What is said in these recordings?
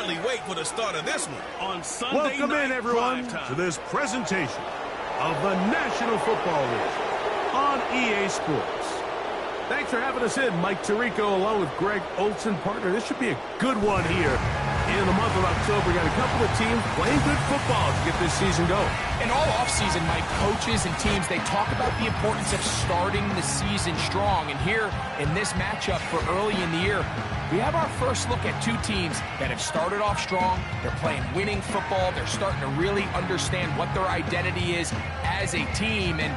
hardly wait for the start of this one. On Sunday Welcome night in, everyone, to this presentation of the National Football League on EA Sports. Thanks for having us in, Mike Tirico, along with Greg Olson. Partner, this should be a good one here in the month of October. We got a couple of teams playing good football to get this season going. And all offseason, Mike, coaches and teams, they talk about the importance of starting the season strong. And here in this matchup for early in the year, we have our first look at two teams that have started off strong. They're playing winning football. They're starting to really understand what their identity is as a team. And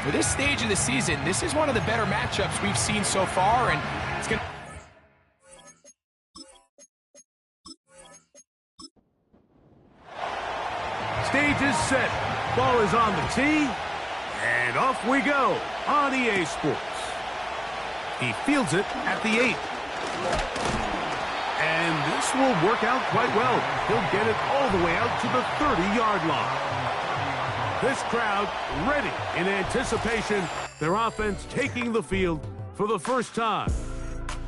for this stage of the season, this is one of the better matchups we've seen so far. And it's going to... Stage is set. Ball is on the tee. And off we go on EA Sports. He fields it at the 8. And this will work out quite well. He'll get it all the way out to the 30-yard line. This crowd ready in anticipation. Their offense taking the field for the first time.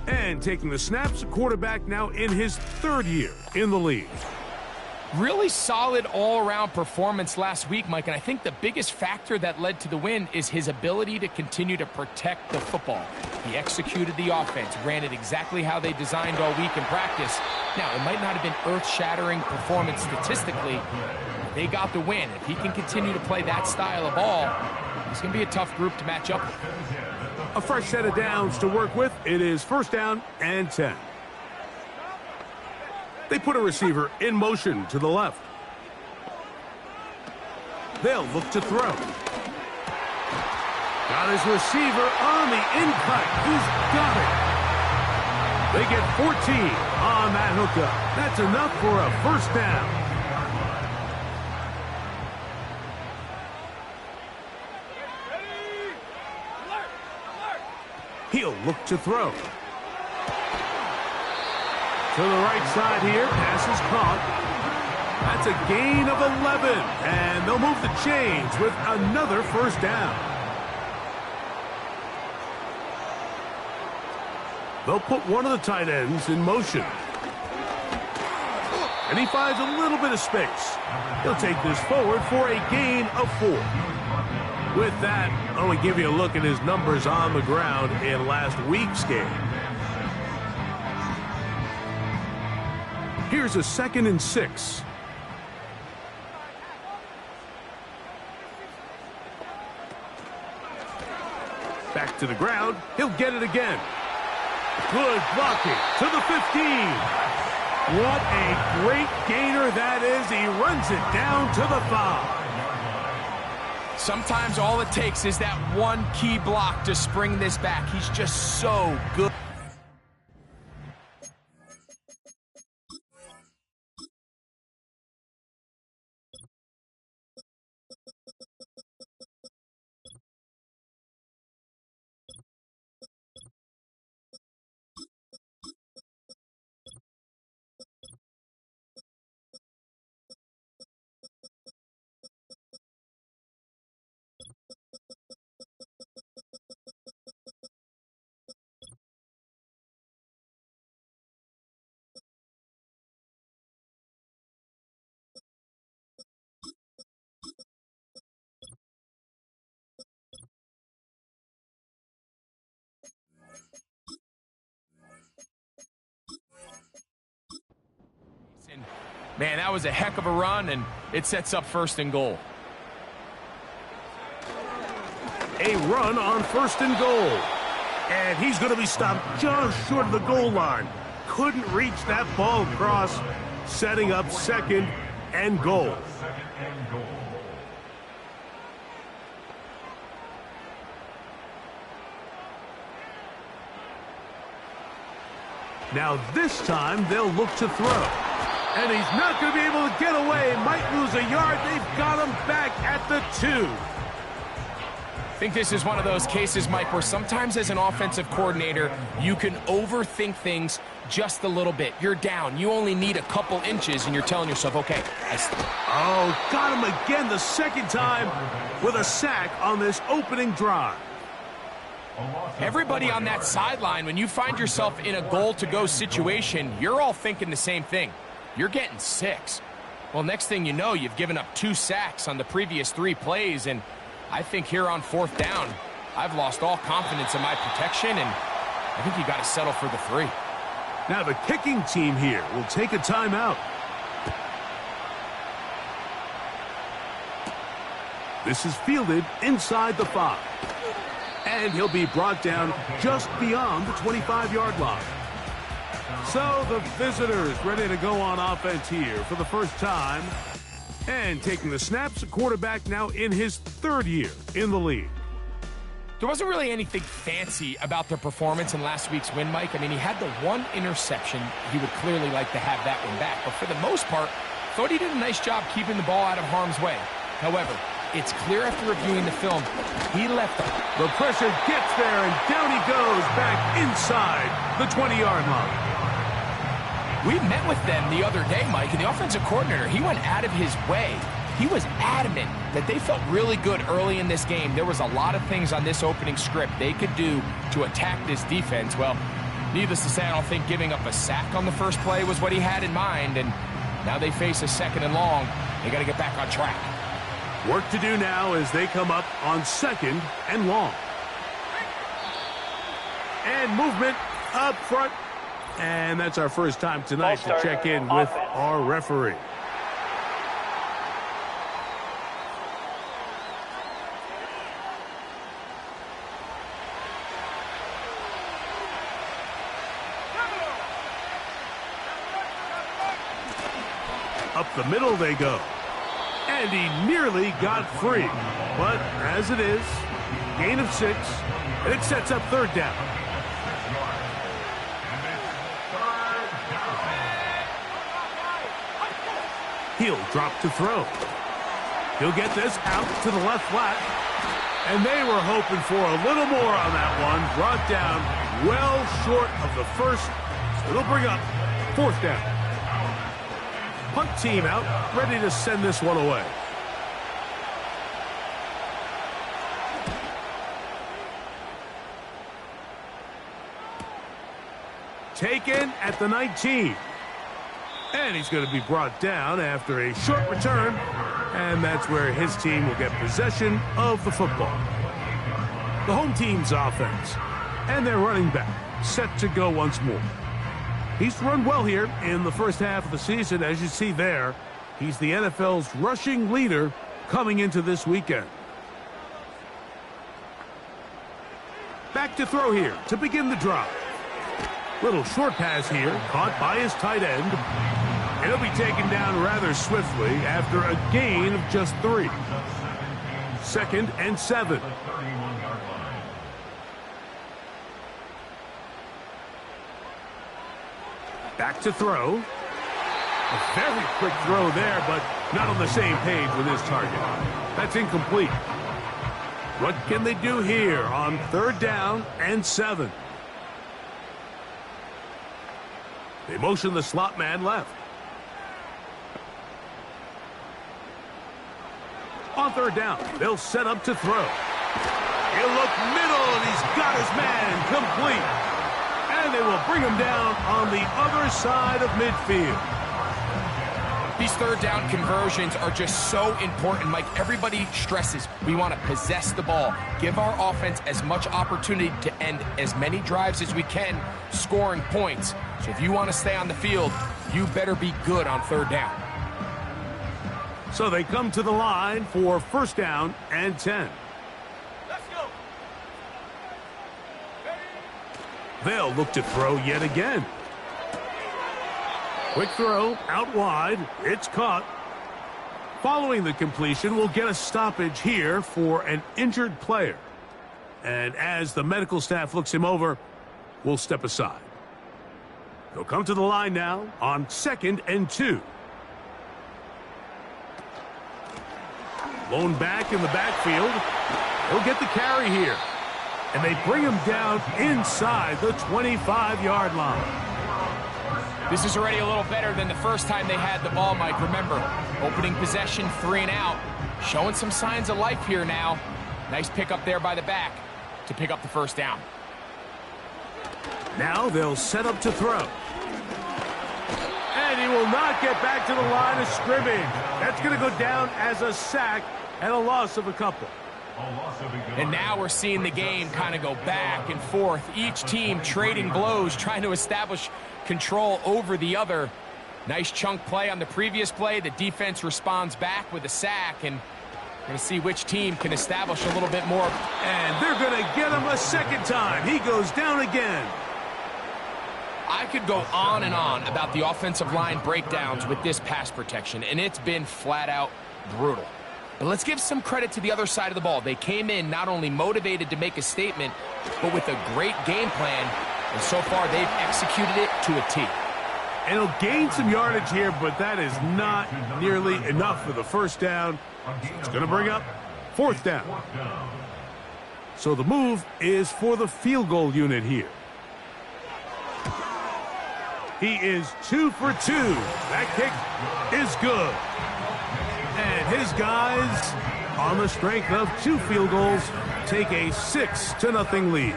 And taking the snaps, a quarterback now in his 3rd year in the league. Really solid all-around performance last week, Mike, and I think the biggest factor that led to the win is his ability to continue to protect the football. He executed the offense, ran it exactly how they designed all week in practice. Now, it might not have been earth-shattering performance statistically, but they got the win. If he can continue to play that style of ball, it's going to be a tough group to match up with. A fresh set of downs to work with. It is 1st down and 10. They put a receiver in motion to the left. They'll look to throw. Got his receiver on the in-cut. He's got it. They get 14 on that hookup. That's enough for a 1st down. He'll look to throw. To the right side here, pass is caught. That's a gain of 11, and they'll move the chains with another 1st down. They'll put one of the tight ends in motion. And he finds a little bit of space. He'll take this forward for a gain of 4. With that, I'll only give you a look at his numbers on the ground in last week's game. Here's a 2nd and 6. Back to the ground. He'll get it again. Good blocking to the 15. What a great gainer that is. He runs it down to the 5. Sometimes all it takes is that one key block to spring this back. He's just so good. Man, that was a heck of a run, and it sets up 1st and goal. A run on 1st and goal. And he's going to be stopped just short of the goal line. Couldn't reach that ball across, setting up 2nd and goal. Now this time they'll look to throw. And he's not going to be able to get away. Might lose a yard. They've got him back at the 2. I think this is one of those cases, Mike, where sometimes as an offensive coordinator, you can overthink things just a little bit. You're down. You only need a couple inches, and you're telling yourself, okay. Oh, got him again the 2nd time with a sack on this opening drive. Everybody on that sideline, when you find yourself in a goal-to-go situation, you're all thinking the same thing. you're getting 6. Well, next thing you know, you've given up 2 sacks on the previous 3 plays, and I think here on 4th down, I've lost all confidence in my protection, and I think you got to settle for the 3. Now the kicking team here will take a timeout. This is fielded inside the 5. And he'll be brought down just beyond the 25-yard line. So the visitors ready to go on offense here for the first time. And taking the snaps, a quarterback now in his 3rd year in the league. There wasn't really anything fancy about their performance in last week's win, Mike. I mean, he had the 1 interception. He would clearly like to have that one back. But for the most part, thought he did a nice job keeping the ball out of harm's way. However, it's clear after reviewing the film, he left them. The pressure gets there, and down he goes back inside the 20-yard line. We met with them the other day, Mike, and the offensive coordinator, he went out of his way. He was adamant that they felt really good early in this game. There was a lot of things on this opening script they could do to attack this defense. Well, needless to say, I don't think giving up a sack on the first play was what he had in mind, and now they face a 2nd and long. They got to get back on track. Work to do now as they come up on 2nd and long. And movement up front. And that's our first time tonight to check in with our referee. Up the middle they go. And he nearly got free. But as it is, gain of 6, and it sets up 3rd down. He'll drop to throw. He'll get this out to the left flat. And they were hoping for a little more on that one. Brought down well short of the 1st. It'll bring up 4th down. Punt team out, ready to send this one away. Taken at the 19. And he's going to be brought down after a short return. And that's where his team will get possession of the football. The home team's offense. And their running back set to go once more. He's run well here in the first half of the season. As you see there, he's the NFL's rushing leader coming into this weekend. Back to throw here to begin the drive. Little short pass here, caught by his tight end. And he'll be taken down rather swiftly after a gain of just 3. 2nd and 7. Back to throw. A very quick throw there, but not on the same page with his target. That's incomplete. What can they do here on 3rd down and 7? They motion the slot man left. On 3rd down, they'll set up to throw. He'll look middle, and he's got his man complete. And they will bring him down on the other side of midfield. These 3rd down conversions are just so important, Mike. Everybody stresses we want to possess the ball, give our offense as much opportunity to end as many drives as we can, scoring points. So if you want to stay on the field, you better be good on 3rd down. So they come to the line for 1st down and 10. Let's go. They'll look to throw yet again. Quick throw out wide. It's caught. Following the completion, we'll get a stoppage here for an injured player. And as the medical staff looks him over, we'll step aside. They'll come to the line now on 2nd and 2. Lone back in the backfield. He'll get the carry here. And they bring him down inside the 25-yard line. This is already a little better than the first time they had the ball, Mike. Remember, opening possession, 3 and out. Showing some signs of life here now. Nice pick up there by the back to pick up the 1st down. Now they'll set up to throw. And he will not get back to the line of scrimmage. That's going to go down as a sack and a loss of a couple. And now we're seeing the game kind of go back and forth. Each team trading blows, trying to establish control over the other. Nice chunk play on the previous play. The defense responds back with a sack, and we're going to see which team can establish a little bit more. And they're going to get him a second time. He goes down again. I could go on and on about the offensive line breakdowns with this pass protection, and it's been flat out brutal. But let's give some credit to the other side of the ball. They came in not only motivated to make a statement, but with a great game plan, and so far they've executed it to a T. And he'll gain some yardage here, but that is not nearly enough for the first down. So it's going to bring up fourth down. So the move is for the field goal unit here. He is 2 for 2. That kick is good. And his guys, on the strength of 2 field goals, take a 6-0 lead.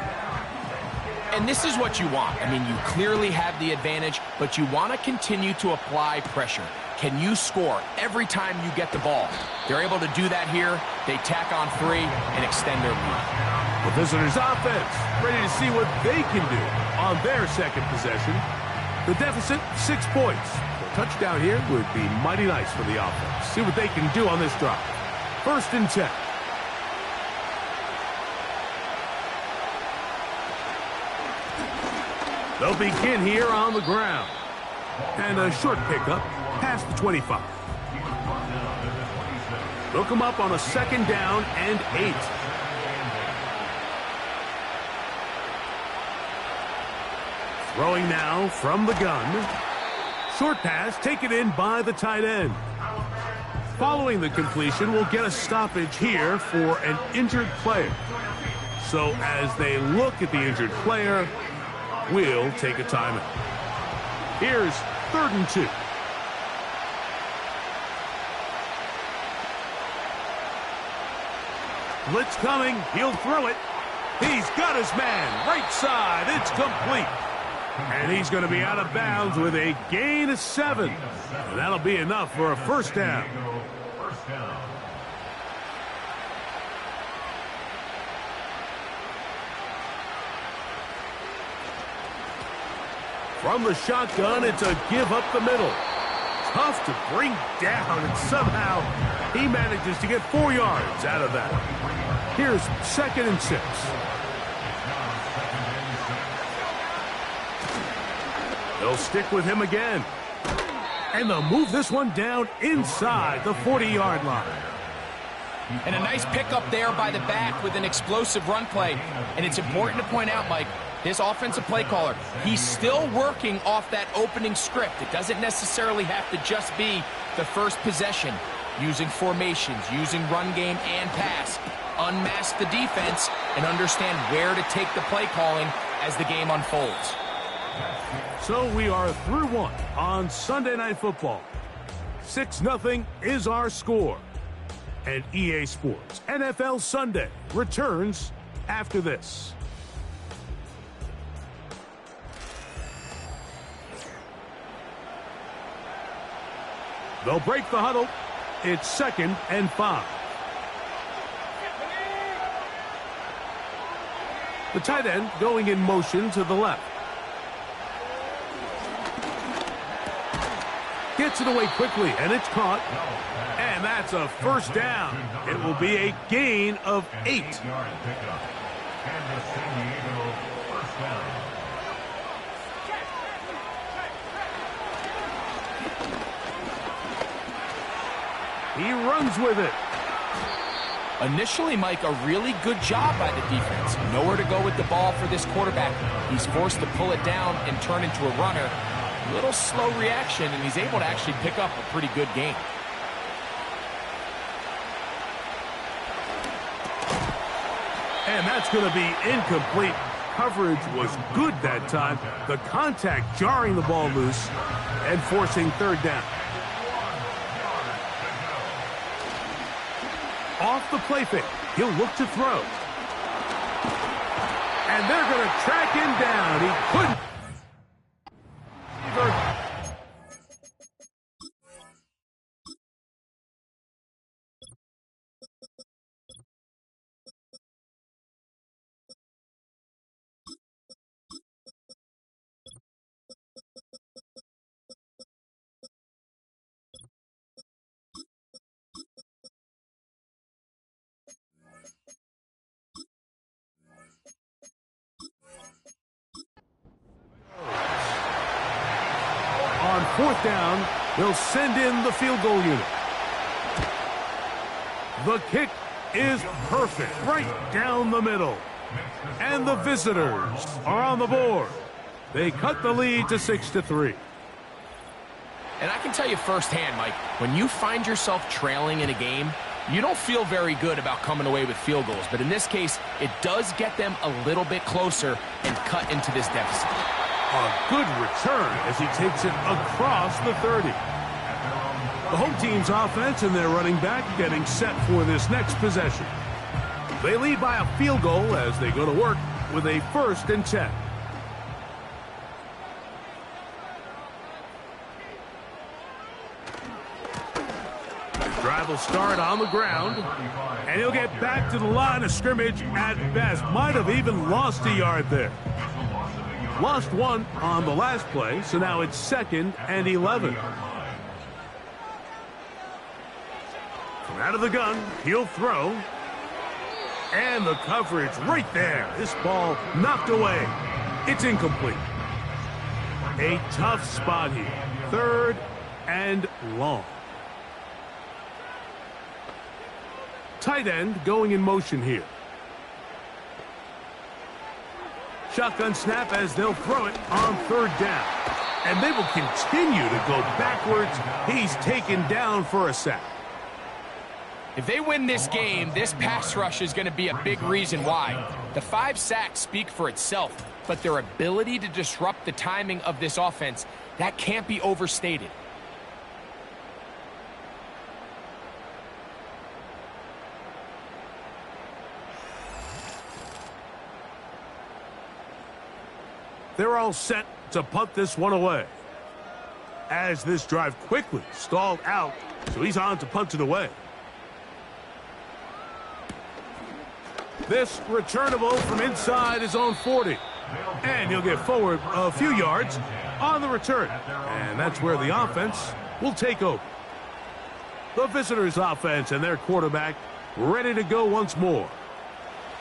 And this is what you want. I mean, you clearly have the advantage, but you want to continue to apply pressure. Can you score every time you get the ball? They're able to do that here. They tack on 3 and extend their lead. The visitors' offense ready to see what they can do on their second possession. The deficit, 6 points. A touchdown here would be mighty nice for the offense. See what they can do on this drive. 1st and 10. They'll begin here on the ground. And a short pickup past the 25. They'll come up on a 2nd down and 8. Throwing now from the gun. Short pass taken in by the tight end. Following the completion, we'll get a stoppage here for an injured player. So as they look at the injured player, we'll take a timeout. Here's 3rd and 2. Blitz coming. He'll throw it. He's got his man. Right side. It's complete. And he's going to be out of bounds with a gain of 7. And that'll be enough for a first down. From the shotgun, it's a give up the middle. Tough to bring down, and somehow he manages to get 4 yards out of that. Here's 2nd and 6. They'll stick with him again. And they'll move this one down inside the 40-yard line. And a nice pickup there by the back with an explosive run play. And it's important to point out, Mike, this offensive play caller, he's still working off that opening script. It doesn't necessarily have to just be the first possession. Using formations, using run game and pass. Unmask the defense and understand where to take the play calling as the game unfolds. So we are through 1 on Sunday Night Football. 6-0 is our score. And EA Sports NFL Sunday returns after this. They'll break the huddle. It's 2nd and 5. The tight end going in motion to the left. Gets it away quickly, and it's caught. And that's a first down. It will be a gain of 8. He runs with it. Initially, Mike, a really good job by the defense. Nowhere to go with the ball for this quarterback. He's forced to pull it down and turn into a runner. A little slow reaction, and he's able to actually pick up a pretty good game. And that's going to be incomplete. Coverage was good that time. The contact jarring the ball loose and forcing 3rd down. Off the play fake. He'll look to throw. And they're going to track him down. He couldn't. They'll send in the field goal unit. The kick is perfect, right down the middle. And the visitors are on the board. They cut the lead to 6-3. And I can tell you firsthand, Mike, when you find yourself trailing in a game, you don't feel very good about coming away with field goals. But in this case, it does get them a little bit closer and cut into this deficit. A good return as he takes it across the 30. The home team's offense and their running back getting set for this next possession. They lead by a field goal as they go to work with a 1st and 10. The drive will start on the ground, and he'll get back to the line of scrimmage at best. Might have even lost a yard there. Lost one on the last play, so now it's 2nd and 11. From out of the gun, he'll throw. And the coverage right there. This ball knocked away. It's incomplete. A tough spot here. 3rd and long. Tight end going in motion here. Shotgun snap as they'll throw it on 3rd down. And they will continue to go backwards. He's taken down for a sack. If they win this game, this pass rush is going to be a big reason why. The 5 sacks speak for itself, but their ability to disrupt the timing of this offense, that can't be overstated. They're all set to punt this one away. As this drive quickly stalled out, so he's on to punt it away. This returnable from inside his own 40. And he'll get forward a few yards on the return. And that's where the offense will take over. The visitors' offense and their quarterback ready to go once more.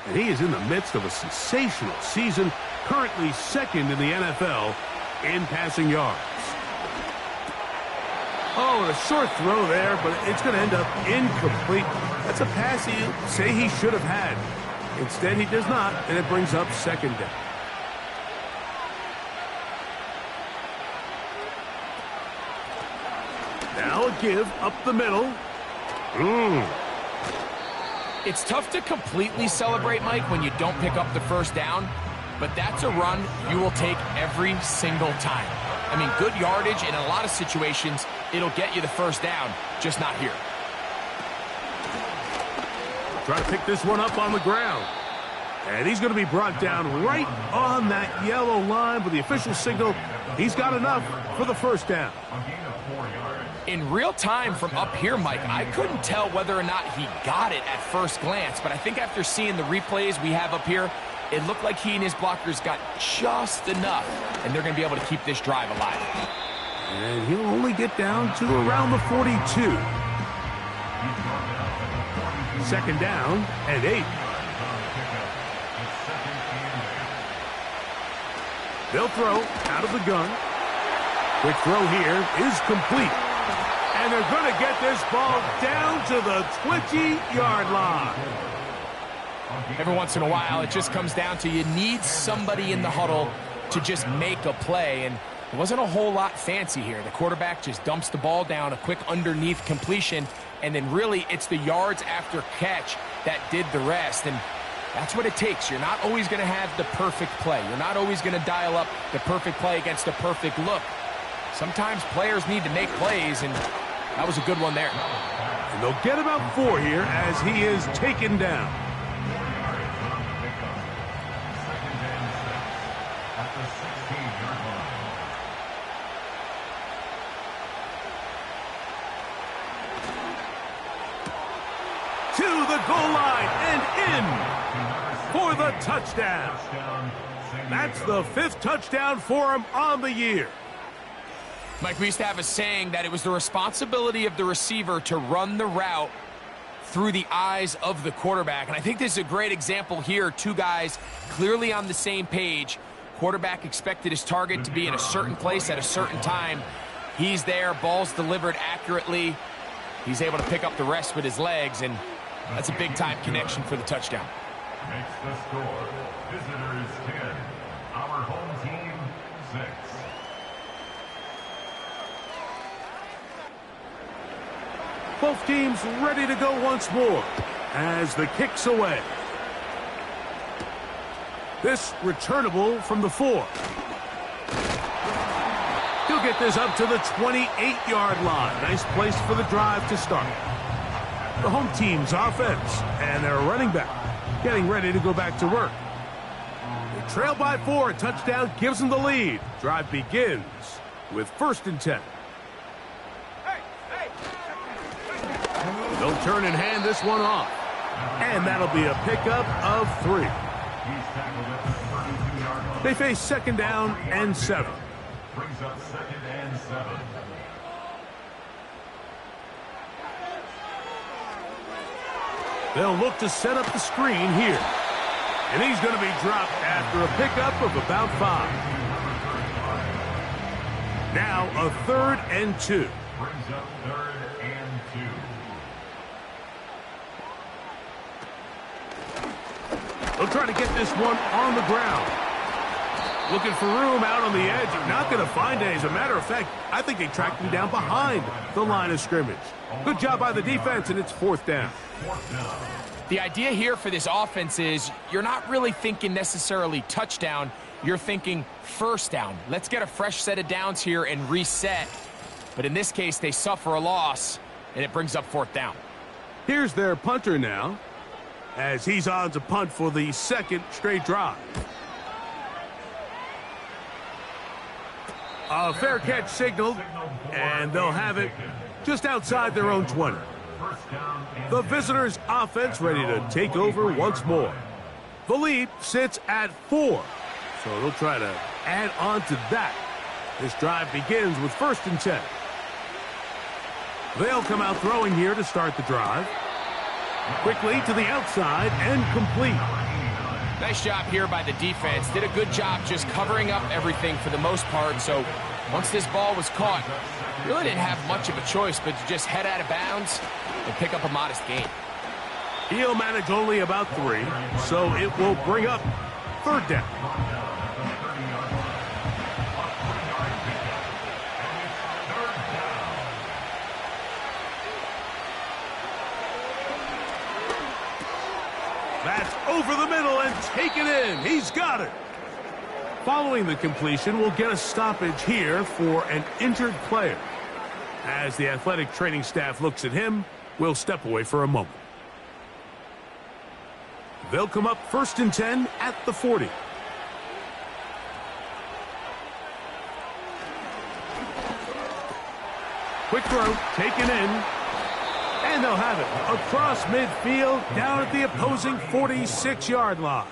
And he is in the midst of a sensational season, currently 2nd in the NFL in passing yards. Oh, and a short throw there, but it's going to end up incomplete. That's a pass he'll say he should have had. Instead, he does not, and it brings up 2nd down. Now a give up the middle. It's tough to completely celebrate, Mike, when you don't pick up the 1st down, but that's a run you will take every single time. I mean, good yardage in a lot of situations, it'll get you the 1st down, just not here. Try to pick this one up on the ground. And he's going to be brought down right on that yellow line with the official signal. He's got enough for the 1st down. In real time from up here, Mike, I couldn't tell whether or not he got it at first glance, but I think after seeing the replays we have up here, it looked like he and his blockers got just enough, and they're going to be able to keep this drive alive. And he'll only get down to around the 42. 2nd down and 8. They'll throw out of the gun. Quick throw here is complete. And they're going to get this ball down to the 20-yard line. Every once in a while, it just comes down to you need somebody in the huddle to just make a play. And it wasn't a whole lot fancy here. The quarterback just dumps the ball down, a quick underneath completion, and then really it's the yards after catch that did the rest. And that's what it takes. You're not always going to have the perfect play. You're not always going to dial up the perfect play against a perfect look. Sometimes players need to make plays, and that was a good one there. And they'll get about 4 here as he is taken down. To the goal line and in for the touchdown. That's the 5th touchdown for him on the year. Mike, we used to have a saying that it was the responsibility of the receiver to run the route through the eyes of the quarterback. And I think this is a great example here. 2 guys clearly on the same page. Quarterback expected his target to be in a certain place at a certain time. He's there, ball's delivered accurately. He's able to pick up the rest with his legs, and that's a big-time connection for the touchdown. Makes the score. Visitors 10. Our home team 6. Both teams ready to go once more as the kick's away. This returnable from the 4. He'll get this up to the 28-yard line. Nice place for the drive to start. The home team's offense and their running back getting ready to go back to work. They trail by 4. A touchdown gives them the lead. Drive begins with 1st and 10. They'll turn and hand this one off. And that'll be a pickup of 3. They face 2nd down and 7. Brings up 2nd and 7. They'll look to set up the screen here. And he's going to be dropped after a pickup of about 5. Now a 3rd and 2. Brings up 3rd and 2. They'll try to get this one on the ground. Looking for room out on the edge. Not going to find it. As a matter of fact, I think they tracked him down behind the line of scrimmage. Good job by the defense, and it's 4th down. The idea here for this offense is you're not really thinking necessarily touchdown. You're thinking 1st down. Let's get a fresh set of downs here and reset. But in this case, they suffer a loss, and it brings up 4th down. Here's their punter now, as he's on to punt for the 2nd straight drive. A fair catch signaled, and they'll have it just outside their own 20. The visitors' offense ready to take over once more. The lead sits at 4, so they'll try to add on to that. This drive begins with 1st and 10. They'll come out throwing here to start the drive. Quickly to the outside and complete. Nice job here by the defense. Did a good job just covering up everything for the most part. So once this ball was caught, really didn't have much of a choice but to just head out of bounds and pick up a modest gain. He'll manage only about 3, so it will bring up 3rd down. That's over the middle and taken in. He's got it. Following the completion, we'll get a stoppage here for an injured player. As the athletic training staff looks at him, we'll step away for a moment. They'll come up 1st and 10 at the 40. Quick throw, taken in. And they'll have it across midfield down at the opposing 46-yard line.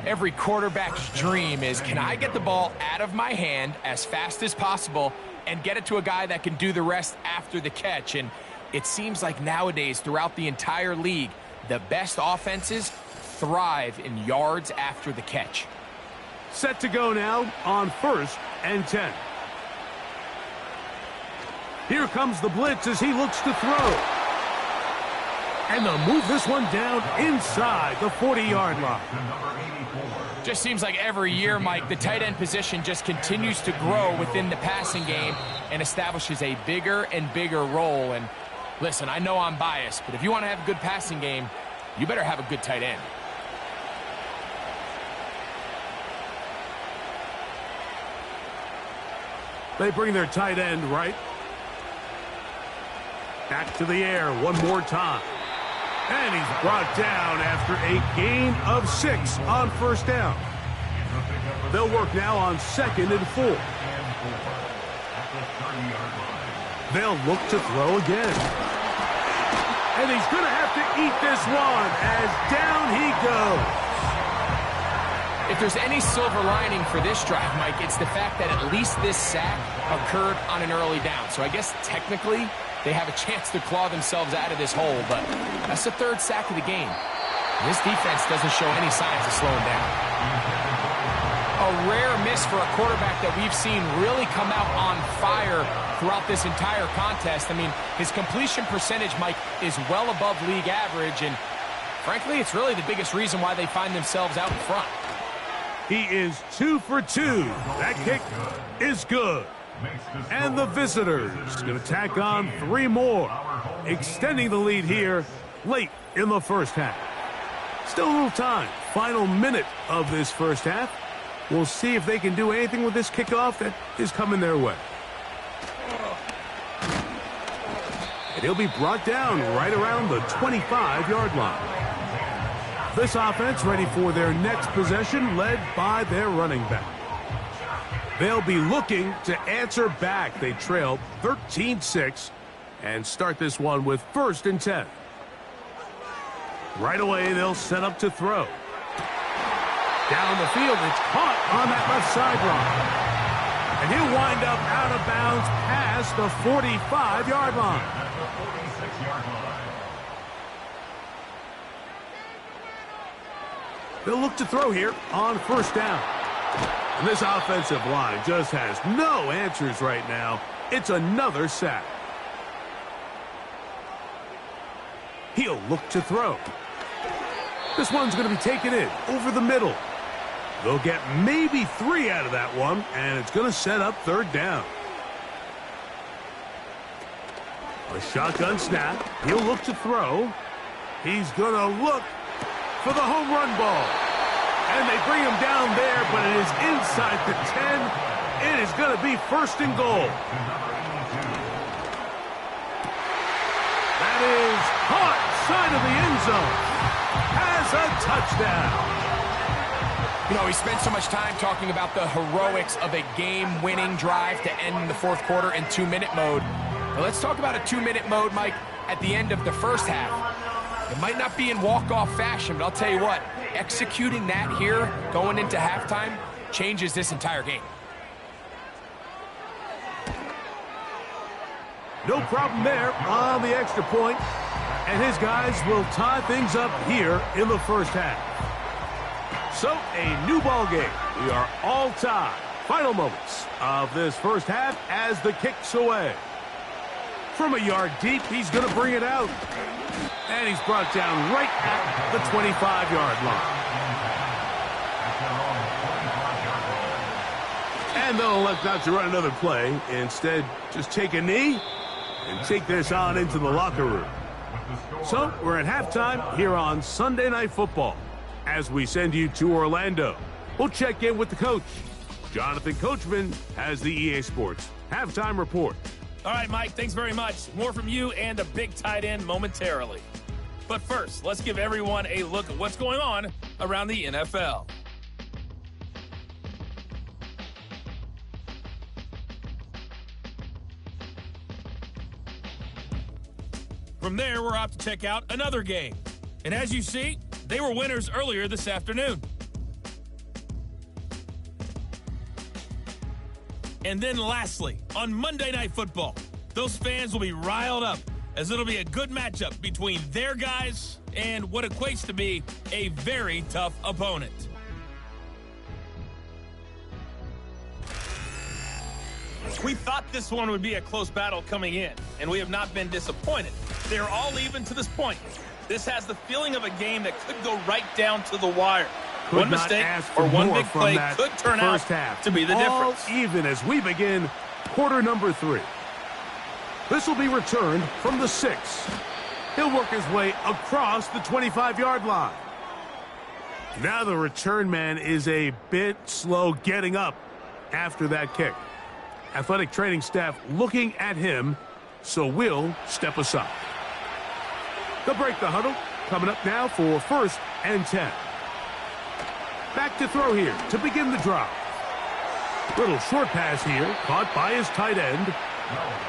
Every quarterback's dream is, can I get the ball out of my hand as fast as possible and get it to a guy that can do the rest after the catch? And it seems like nowadays throughout the entire league, the best offenses thrive in yards after the catch. Set to go now on 1st and 10. Here comes the blitz as he looks to throw. And they'll move this one down inside the 40-yard line. Just seems like every year, Mike, the tight end position just continues to grow within the passing game and establishes a bigger and bigger role. And listen, I know I'm biased, but if you want to have a good passing game, you better have a good tight end. They bring their tight end right. Back to the air one more time. And he's brought down after a gain of 6 on 1st down. They'll work now on 2nd and 4. They'll look to throw again. And he's going to have to eat this one as down he goes. If there's any silver lining for this drive, Mike, it's the fact that at least this sack occurred on an early down. So I guess technically they have a chance to claw themselves out of this hole, but that's the 3rd sack of the game. This defense doesn't show any signs of slowing down. a rare miss for a quarterback that we've seen really come out on fire throughout this entire contest. I mean, his completion percentage, Mike, is well above league average, and frankly, it's really the biggest reason why they find themselves out in front. He is 2 for 2. That kick is good. And the visitors going to tack on 3 more, extending the lead here late in the first half. Still a little time. Final minute of this first half. We'll see if they can do anything with this kickoff that is coming their way. And he'll be brought down right around the 25-yard line. This offense ready for their next possession, led by their running back. They'll be looking to answer back. They trail 13-6 and start this one with 1st and 10. Right away, they'll set up to throw. Down the field, it's caught on that left sideline. And he'll wind up out of bounds past the 45-yard line. They'll look to throw here on 1st down. And this offensive line just has no answers right now. It's another sack. He'll look to throw. This one's going to be taken in over the middle. They'll get maybe 3 out of that one, and it's going to set up 3rd down. A shotgun snap. He'll look to throw. He's going to look for the home run ball. And they bring him down there, but it is inside the 10. It is going to be 1st and goal. That is caught side of the end zone. Has a touchdown. You know, we spent so much time talking about the heroics of a game-winning drive to end the 4th quarter in 2-minute mode. Now let's talk about a 2-minute mode, Mike, at the end of the first half. It might not be in walk-off fashion, but I'll tell you what, executing that here going into halftime changes this entire game. No problem there on the extra point. And his guys will tie things up here in the first half. So, a new ball game. We are all tied. Final moments of this first half as the kick's away. From a yard deep, he's going to bring it out. And he's brought down right at the 25-yard line. And they'll elect not to run another play. Instead, just take a knee and take this on into the locker room. So, we're at halftime here on Sunday Night Football. As we send you to Orlando, we'll check in with the coach. Jonathan Coachman has the EA Sports Halftime Report. All right, Mike, thanks very much. More from you and a big tight end momentarily. But first, let's give everyone a look at what's going on around the NFL. From there, we're off to check out another game. And as you see, they were winners earlier this afternoon. And then lastly, on Monday Night Football, those fans will be riled up as it'll be a good matchup between their guys and what equates to be a very tough opponent. We thought this one would be a close battle coming in, and we have not been disappointed. They're all even to this point. This has the feeling of a game that could go right down to the wire. One mistake or one big play could turn out to be the difference. All even as we begin quarter number 3. This will be returned from the 6. He'll work his way across the 25-yard line. Now the return man is a bit slow getting up after that kick. Athletic training staff looking at him, so we'll step aside. They'll break the huddle. Coming up now for 1st and 10. Back to throw here to begin the drive. Little short pass here, caught by his tight end.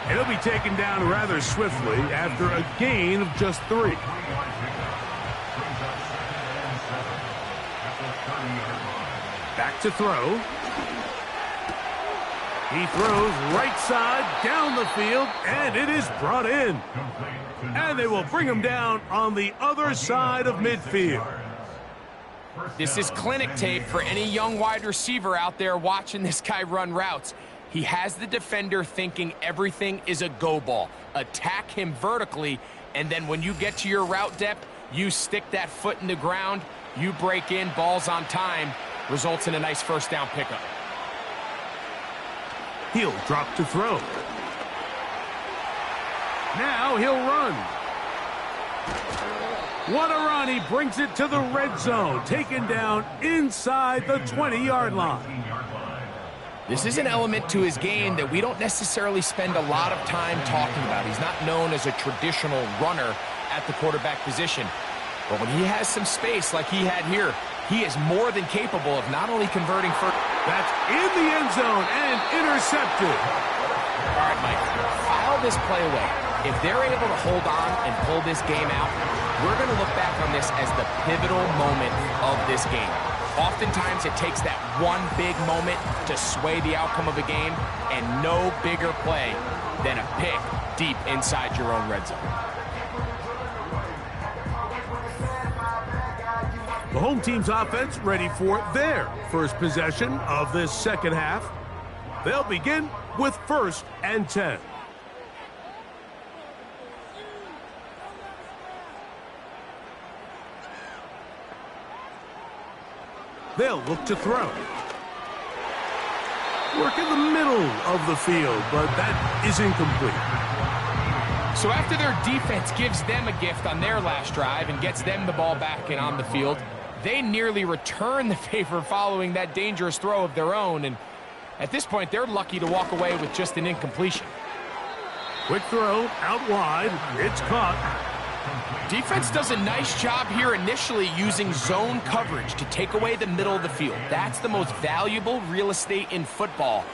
And he'll be taken down rather swiftly after a gain of just 3. Back to throw. He throws right side down the field, and it is brought in. And they will bring him down on the other side of midfield. This is clinic tape for any young wide receiver out there watching this guy run routes. He has the defender thinking everything is a go ball. Attack him vertically, and then when you get to your route depth, you stick that foot in the ground, you break in, balls on time, results in a nice first down pickup. He'll drop to throw. Now he'll run. What a run. He brings it to the red zone. Taken down inside the 20-yard line. This is an element to his game that we don't necessarily spend a lot of time talking about. He's not known as a traditional runner at the quarterback position. But when he has some space like he had here, he is more than capable of not only converting for... That's in the end zone and intercepted. All right, Mike, file this play away. If they're able to hold on and pull this game out, we're going to look back on this as the pivotal moment of this game. Oftentimes, it takes that one big moment to sway the outcome of a game, and no bigger play than a pick deep inside your own red zone. The home team's offense ready for their first possession of this second half. They'll begin with 1st and 10. They'll look to throw. Work in the middle of the field, but that is incomplete. So after their defense gives them a gift on their last drive and gets them the ball back and on the field, they nearly return the favor following that dangerous throw of their own. And at this point, they're lucky to walk away with just an incompletion. Quick throw out wide. It's caught. Defense does a nice job here initially using zone coverage to take away the middle of the field. That's the most valuable real estate in football.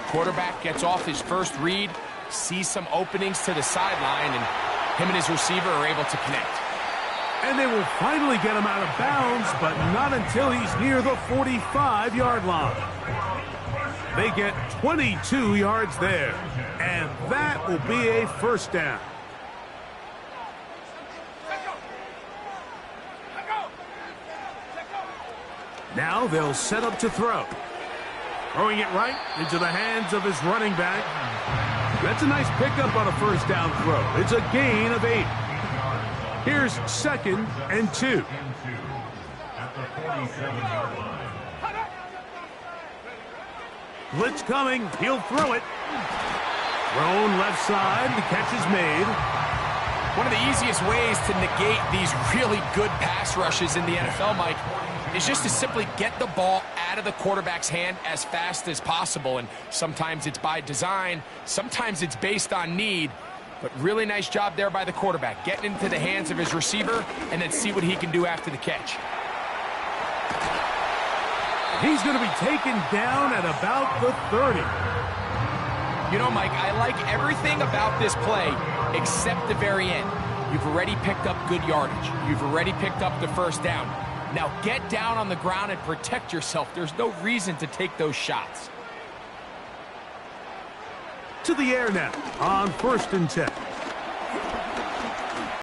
Quarterback gets off his first read, sees some openings to the sideline, and him and his receiver are able to connect. And they will finally get him out of bounds, but not until he's near the 45-yard line. They get 22 yards there, and that will be a first down. Now they'll set up to throw. Throwing it right into the hands of his running back. That's a nice pickup on a first down throw. It's a gain of 8. Here's 2nd and 2. At the 47-yard line. Blitz coming. He'll throw it. Thrown left side. The catch is made. One of the easiest ways to negate these really good pass rushes in the NFL, Mike, is just to simply get the ball out of the quarterback's hand as fast as possible. And sometimes it's by design, sometimes it's based on need. But really nice job there by the quarterback, getting into the hands of his receiver and then see what he can do after the catch. He's going to be taken down at about the 30. You know, Mike, I like everything about this play except the very end. You've already picked up good yardage. You've already picked up the first down. Now get down on the ground and protect yourself. There's no reason to take those shots. To the air now on 1st and 10.